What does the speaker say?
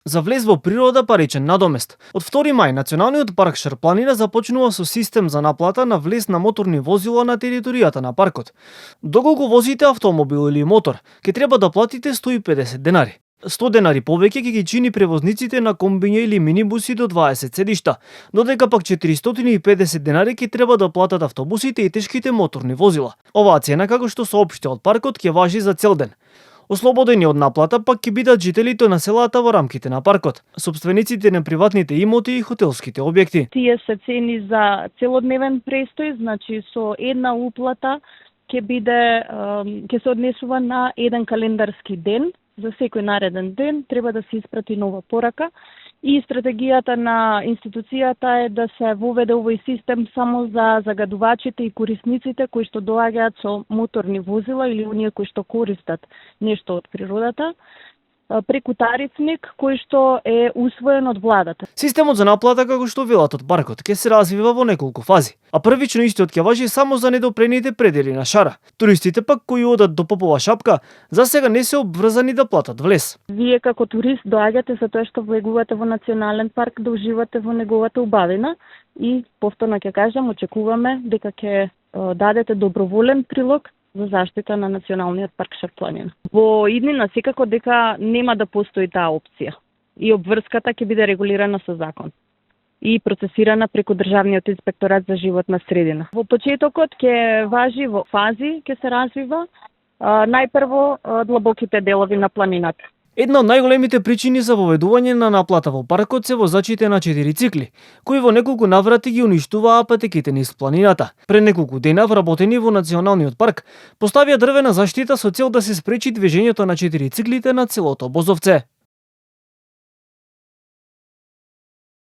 За влез во природа паричен надомест. Од 2 мај Националниот парк Шарпланина започнува со систем за наплата на влез на моторни возила на територијата на паркот. Доколку возите автомобил или мотор, ќе треба да платите 150 денари. 100 денари повеќе ќе ги чини превозниците на комбиња или минибуси до 20 седишта, додека пак 450 денари ќе треба да платат автобусите и тешките моторни возила. Оваа цена, како што соопшти од паркот, ќе важи за цел ден. Ослободени од наплата пак ќе бидат жителите на селата во рамките на паркот, собствениците на приватните имоти и хотелските објекти. Тие се цени за целодневен престој, значи со една уплата ќе се однесува на еден календарски ден. За секој нареден ден треба да се испрати нова порака и стратегијата на институцијата е да се воведе овој систем само за загадувачите и корисниците кои што доаѓаат со моторни возила или оние кои што користат нешто од природата, преку тарифник кој што е усвоен од владата. Системот за наплата, како што велат од паркот, ќе се развива во неколку фази, а првично истиот ќе важи само за недопрените предели на шара. Туристите пак кои одат до Попова шапка, за сега не се обврзани да платат влез. Вие како турист доаѓате за тоа што влегувате во национален парк да уживате во неговата убавина и повторно ќе кажам, очекуваме дека ќе дадете доброволен прилог за заштита на Националниот парк Шарпланина. Во иднина секако дека нема да постои таа опција и обврската ќе биде регулирана со закон и процесирана преку Државниот инспекторат за животна средина. Во почетокот ќе важи во фази, ќе се развива најпрво длабоките делови на планината. Една од најголемите причини за воведување на наплата во паркот се возачите на 4 цикли, кои во неколку наврати ги уништуваа патеките низ планината. Пред неколку дена вработени во Националниот парк поставија дрвена заштита со цел да се спречи движењето на 4 циклите на целото Бозовце.